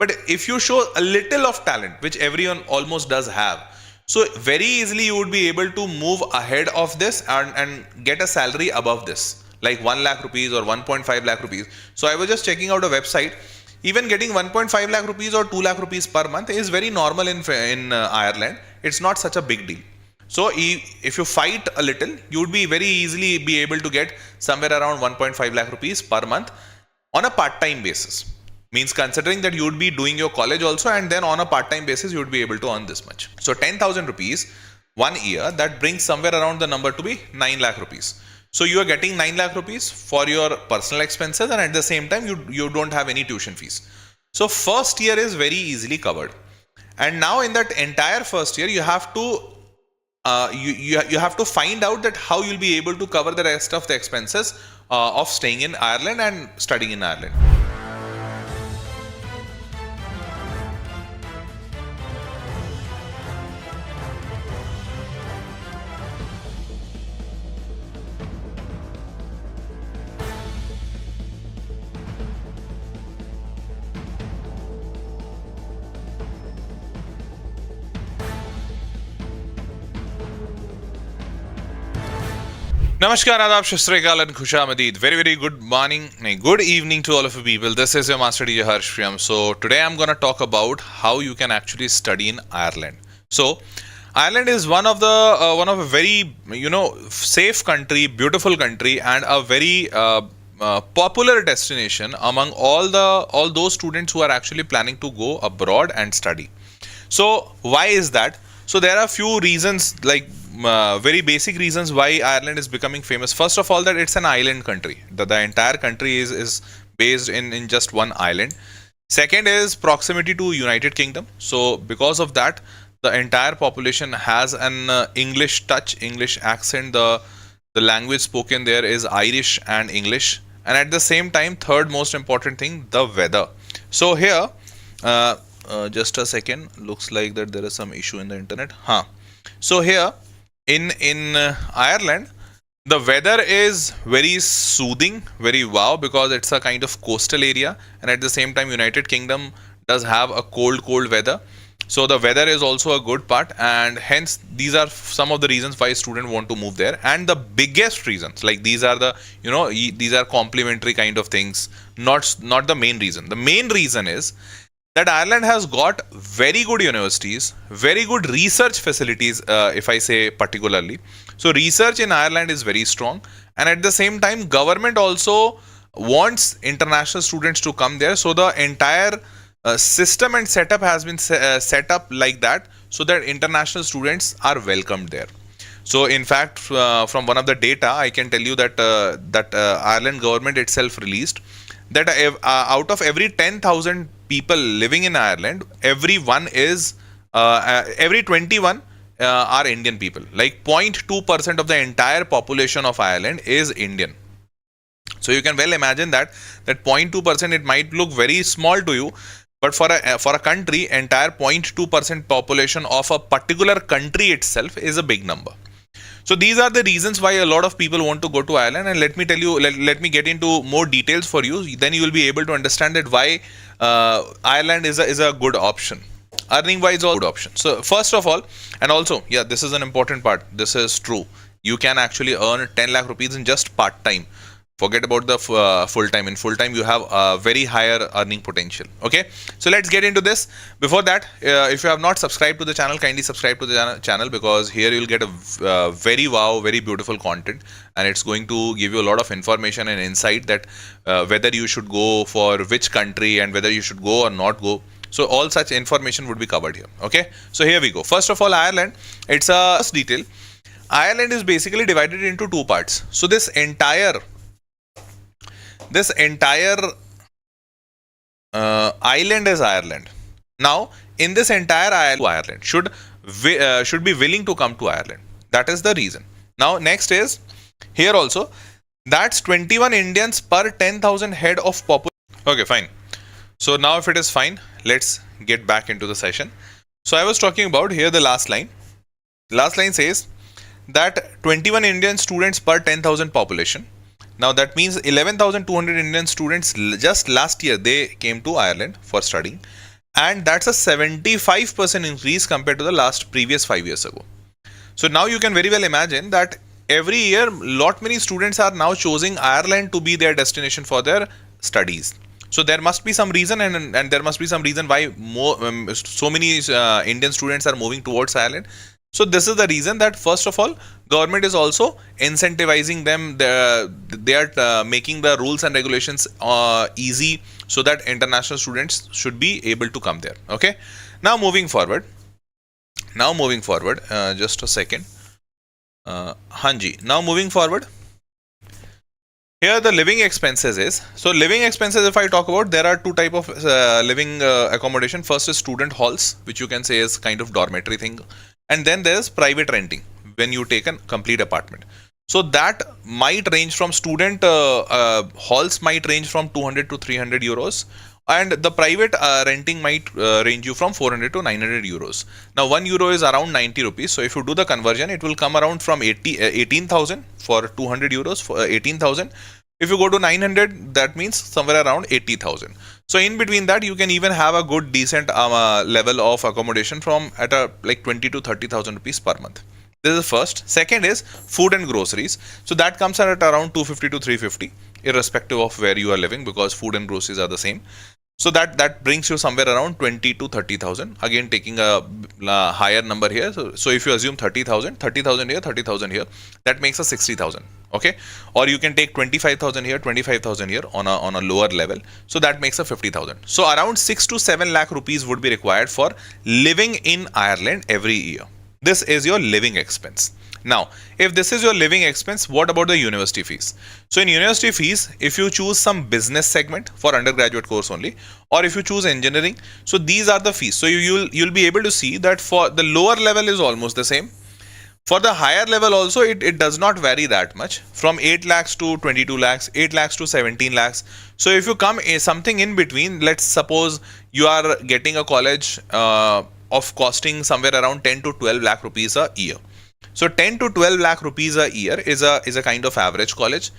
But if you show a little of talent, which everyone almost does have, so very easily you would be able to move ahead of this and get a salary above this, like 1 lakh rupees or 1.5 lakh rupees. So I was just checking out a website. Even getting 1.5 lakh rupees or 2 lakh rupees per month is very normal in Ireland. It's not such a big deal. So if you fight a little, you would be very easily be able to get somewhere around 1.5 lakh rupees per month on a part-time basis. Means considering that you would be doing your college also, and then on a part-time basis you would be able to earn this much. So 10,000 rupees 1 year, that brings somewhere around the number to be 9 lakh rupees. So you are getting 9 lakh rupees for your personal expenses, and at the same time you don't have any tuition fees. So first year is very easily covered. And now in that entire first year, you have to you have to find out that how you'll be able to cover the rest of the expenses of staying in Ireland and studying in Ireland. Namaskar, Adab, Shastrekal and Khushamadid. Very good morning, good evening to all of you people. This is your Master DJ Harsh Priyam. So today I'm going to talk about how you can actually study in Ireland. So Ireland is one of a very safe country, beautiful country, and a very popular destination among all those students who are actually planning to go abroad and study. So why is that? So there are a few reasons, like very basic reasons why Ireland is becoming famous. First of all, that it's an island country. The entire country is based in just one island. Second is proximity to United Kingdom. So because of that, the entire population has an English touch, English accent. The language spoken there is Irish and English. And at the same time, third most important thing, the weather. So here, just a second, looks like that there is some issue in the internet. So here in Ireland, the weather is very soothing, very wow, because it's a kind of coastal area, and at the same time United Kingdom does have a cold weather. So the weather is also a good part, and hence these are some of the reasons why students want to move there. And the biggest reasons, like these are these are complementary kind of things, not the main reason. The main reason is that Ireland has got very good universities, very good research facilities, if I say particularly. So research in Ireland is very strong, and at the same time government also wants international students to come there. So the entire system and setup has been set up like that, so that international students are welcomed there. So in fact, from one of the data, I can tell you that Ireland government itself released that out of every 10,000 people living in Ireland, every 21 are Indian people. Like 0.2% of the entire population of Ireland is Indian. So you can well imagine that 0.2%, it might look very small to you, but for a country, entire 0.2% population of a particular country itself is a big number. So these are the reasons why a lot of people want to go to Ireland, and let me tell you, let me get into more details for you. Then you will be able to understand that why Ireland is a good option. Earning wise, all good option. So first of all, and also, yeah, this is an important part. This is true. You can actually earn 10 lakh rupees in just part time. Forget about the full time. In full time, you have a very higher earning potential. Okay, so let's get into this. Before that, if you have not subscribed to the channel, kindly subscribe to the channel, because here you'll get a very wow, very beautiful content, and it's going to give you a lot of information and insight that whether you should go for which country and whether you should go or not go. So all such information would be covered here. Okay, so here we go. First of all, Ireland. It's a first detail. Ireland is basically divided into two parts. So this entire island is Ireland. Now, in this entire Ireland should be willing to come to Ireland. That is the reason. Now, next is here also, that's 21 Indians per 10,000 head of population. Okay, fine. So now if it is fine, let's get back into the session. So I was talking about here the last line. Last line says that 21 Indian students per 10,000 population. Now that means 11,200 Indian students just last year they came to Ireland for studying, and that's a 75% increase compared to the last previous 5 years ago. So now you can very well imagine that every year lot many students are now choosing Ireland to be their destination for their studies. So there must be some reason, and there must be some reason why so many Indian students are moving towards Ireland. So this is the reason that first of all, government is also incentivizing them. They are making the rules and regulations easy so that international students should be able to come there. Okay. Now moving forward. Just a second. Hanji. Now moving forward. Here the living expenses is, so living expenses, if I talk about, there are two type of living accommodation. First is student halls, which you can say is kind of dormitory thing, and then there's private renting when you take a complete apartment. So that might range from student halls might range from 200 to 300 euros, and the private renting might range you from 400 to 900 euros. Now 1 euro is around 90 rupees. So if you do the conversion, it will come around from 18,000 for 200 euros for 18,000. If you go to 900, that means somewhere around 80,000. So in between that, you can even have a good decent level of accommodation from at a like 20 to 30,000 rupees per month. This is first. Second is food and groceries. So that comes at around 250 to 350, irrespective of where you are living, because food and groceries are the same. So that brings you somewhere around 20 to 30,000. Again, taking a higher number here. So if you assume 30,000 here, 30,000 here, that makes a 60,000. Okay, or you can take 25,000 here, 25,000 here on a lower level. So that makes a 50,000. So around 6 to 7 lakh rupees would be required for living in Ireland every year. This is your living expense. Now, if this is your living expense, what about the university fees? So in university fees, if you choose some business segment for undergraduate course only, or if you choose engineering, so these are the fees. So you'll be able to see that for the lower level is almost the same. For the higher level also, it does not vary that much, from 8 lakhs to 22 lakhs, 8 lakhs to 17 lakhs. So if you come something in between, let's suppose you are getting a college of costing somewhere around 10 to 12 lakh rupees a year. So 10 to 12 lakh rupees a year is a kind of average college.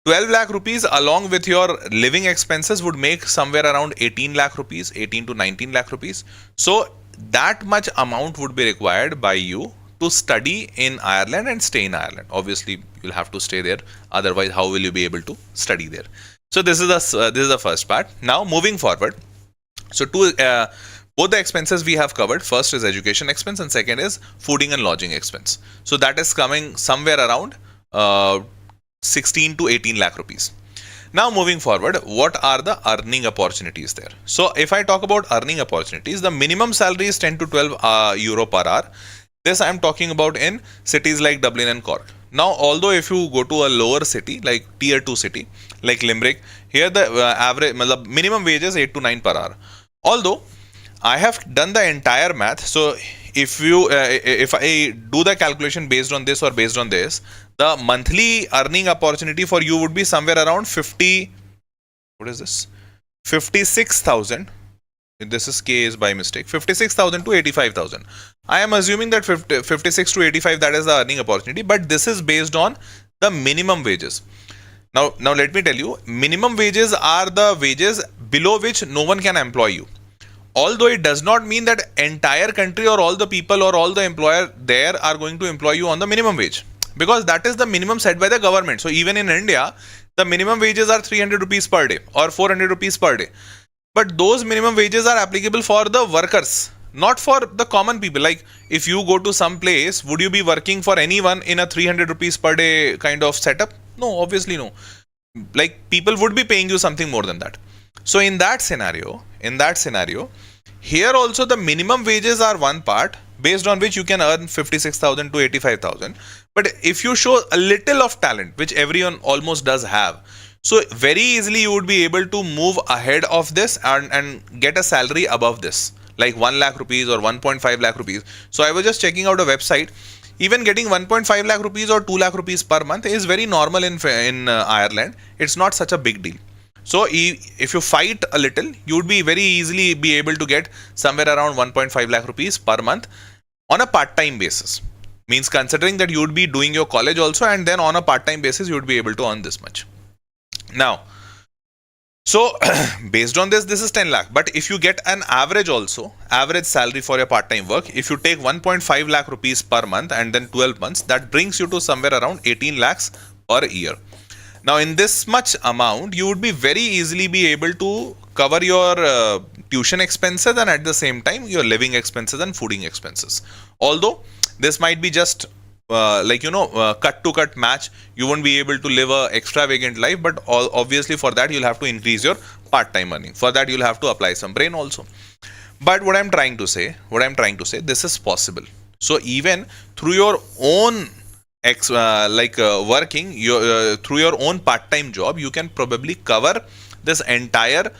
12 lakh rupees along with your living expenses would make somewhere around 18 lakh rupees, 18 to 19 lakh rupees. So that much amount would be required by you to study in Ireland and stay in Ireland. Obviously, you'll have to stay there. Otherwise, how will you be able to study there? So this is the first part. Now moving forward. So both the expenses we have covered. First is education expense and second is fooding and lodging expense. So that is coming somewhere around 16 to 18 lakh rupees. Now moving forward, what are the earning opportunities there? So if I talk about earning opportunities, the minimum salary is 10 to 12 euro per hour. This I am talking about in cities like Dublin and Cork. Now, although if you go to a lower city like tier 2 city like Limerick, here the minimum wage is 8 to 9 per hour. Although I have done the entire math. So if I do the calculation based on this or based on this, the monthly earning opportunity for you would be somewhere around 56,000. This is K is by mistake. 56,000 to 85,000. I am assuming that 56 to 85, that is the earning opportunity, but this is based on the minimum wages. Now let me tell you, minimum wages are the wages below which no one can employ you. Although it does not mean that entire country or all the people or all the employer there are going to employ you on the minimum wage, because that is the minimum set by the government. So even in India, the minimum wages are 300 rupees per day or 400 rupees per day. But those minimum wages are applicable for the workers, not for the common people. Like if you go to some place, would you be working for anyone in a 300 rupees per day kind of setup? No, obviously no. Like people would be paying you something more than that. So in that scenario, here also the minimum wages are one part based on which you can earn 56,000 to 85,000. But if you show a little of talent, which everyone almost does have, so very easily you would be able to move ahead of this and get a salary above this, like 1 lakh rupees or 1.5 lakh rupees. So I was just checking out a website. Even getting 1.5 lakh rupees or 2 lakh rupees per month is very normal in Ireland. It's not such a big deal. So if you fight a little, you would be very easily be able to get somewhere around 1.5 lakh rupees per month on a part-time basis. Means considering that you would be doing your college also, and then on a part-time basis you would be able to earn this much. Now So based on this is 10 lakh. But if you get an average also, average salary for your part-time work, if you take 1.5 lakh rupees per month and then 12 months, that brings you to somewhere around 18 lakhs per year. Now in this much amount, you would be very easily be able to cover your tuition expenses and at the same time your living expenses and fooding expenses. Although this might be just cut to cut match, you won't be able to live a extravagant life, but obviously for that you'll have to increase your part-time earning. For that you'll have to apply some brain also. But what I'm trying to say, this is possible. So even through your own working through your own part-time job, you can probably cover this entire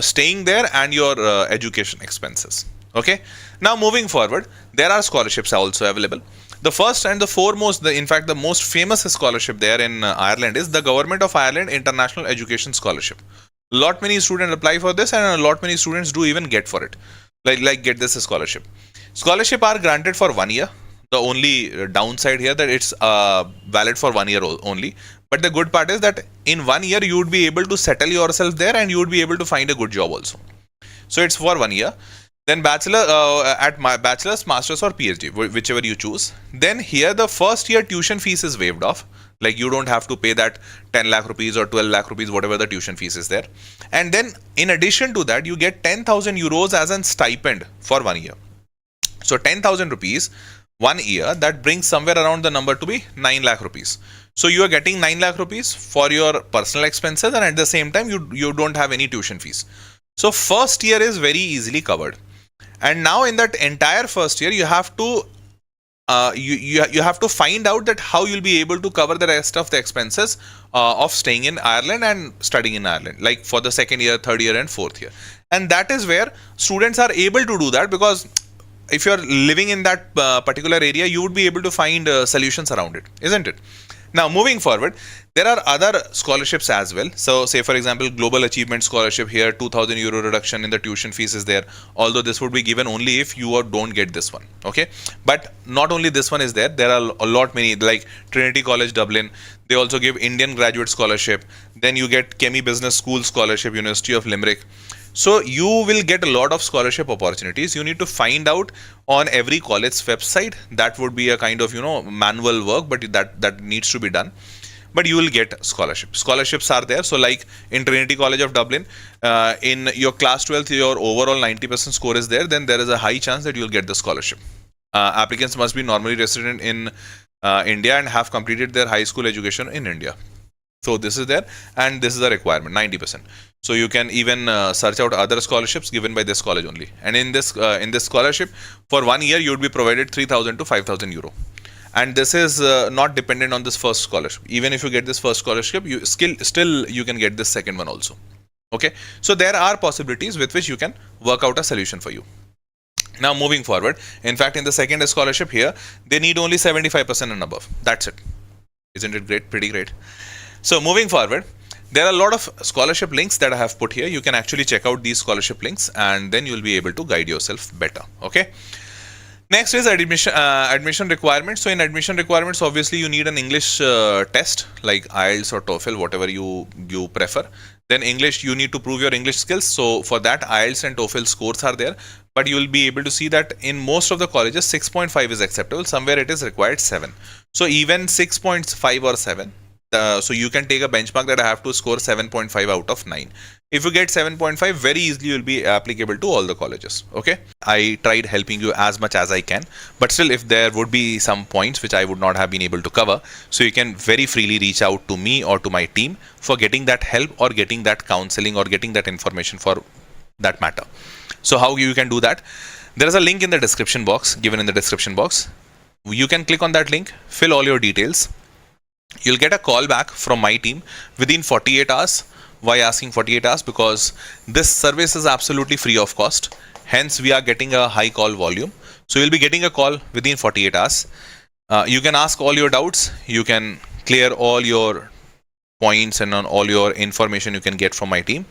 staying there and your education expenses. Okay, now moving forward, there are scholarships also available. The first and the foremost, in fact the most famous scholarship there in Ireland is the Government of Ireland International Education Scholarship. Lot many students apply for this, and a lot many students do even get for it, like get this scholarship. Scholarship are granted for 1 year. The only downside here that it's valid for 1 year only. But the good part is that in 1 year you would be able to settle yourself there and you would be able to find a good job also. So it's for 1 year. Then bachelor's, master's or PhD, whichever you choose. Then here the first year tuition fees is waived off. Like you don't have to pay that 10 lakh rupees or 12 lakh rupees, whatever the tuition fees is there. And then in addition to that, you get 10,000 euros as a stipend for 1 year. So 10,000 rupees 1 year, that brings somewhere around the number to be 9 lakh rupees. So you are getting 9 lakh rupees for your personal expenses, and at the same time you don't have any tuition fees. So first year is very easily covered. And now in that entire first year, you have to you have to find out that how you'll be able to cover the rest of the expenses of staying in Ireland and studying in Ireland, like for the second year, third year and fourth year. And that is where students are able to do that, because if you're living in that particular area, you would be able to find solutions around it, isn't it? Now moving forward, there are other scholarships as well. So say for example, Global Achievement Scholarship, here 2,000 euro reduction in the tuition fees is there, although this would be given only if you don't get this one. Okay, but not only this one is there, there are a lot many, like Trinity College Dublin, they also give Indian Graduate Scholarship. Then you get Kemi Business School Scholarship, University of Limerick. So you will get a lot of scholarship opportunities. You need to find out on every college's website. That would be a kind of manual work, but that needs to be done. But you will get scholarships. Scholarships are there. So like in Trinity College of Dublin, in your class 12th, your overall 90% score is there, then there is a high chance that you will get the scholarship. Applicants must be normally resident in India and have completed their high school education in India. So this is there, and this is a requirement, 90%. So you can even search out other scholarships given by this college only. And in this scholarship, for 1 year, you would be provided 3,000 to 5,000 euro. And this is not dependent on this first scholarship. Even if you get this first scholarship, you still you can get this second one also. Okay. So there are possibilities with which you can work out a solution for you. Now moving forward, in fact, in the second scholarship here, they need only 75% and above. That's it. Isn't it great? Pretty great. So moving forward, there are a lot of scholarship links that I have put here. You can actually check out these scholarship links, and then you'll be able to guide yourself better. Okay. Next is admission requirements. So in admission requirements, obviously you need an English test like IELTS or TOEFL, whatever you prefer. Then English, you need to prove your English skills. So for that, IELTS and TOEFL scores are there. But you will be able to see that in most of the colleges, 6.5 is acceptable. Somewhere it is required 7. So even 6.5 or 7. So you can take a benchmark that I have to score 7.5 out of 9. If you get 7.5, very easily you will be applicable to all the colleges. Okay. I tried helping you as much as I can, but still if there would be some points which I would not have been able to cover, so you can very freely reach out to me or to my team for getting that help or getting that counseling or getting that information for that matter. So how you can do that? There is a link in the description box, given in the description box. You can click on that link, fill all your details. You'll get a call back from my team within 48 hours. Why asking 48 hours? Because this service is absolutely free of cost. Hence, we are getting a high call volume. So you'll be getting a call within 48 hours. You can ask all your doubts. You can clear all your points and on all your information you can get from my team.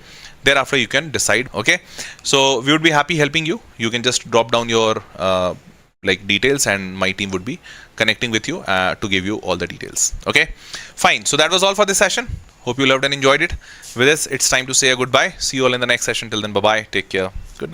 Thereafter, you can decide. Okay. So we would be happy helping you. You can just drop down your details, and my team would be connecting with you to give you all the details. Okay, fine. So that was all for this session. Hope you loved and enjoyed it. With this, it's time to say a goodbye. See you all in the next session. Till then, bye bye. Take care. Good night.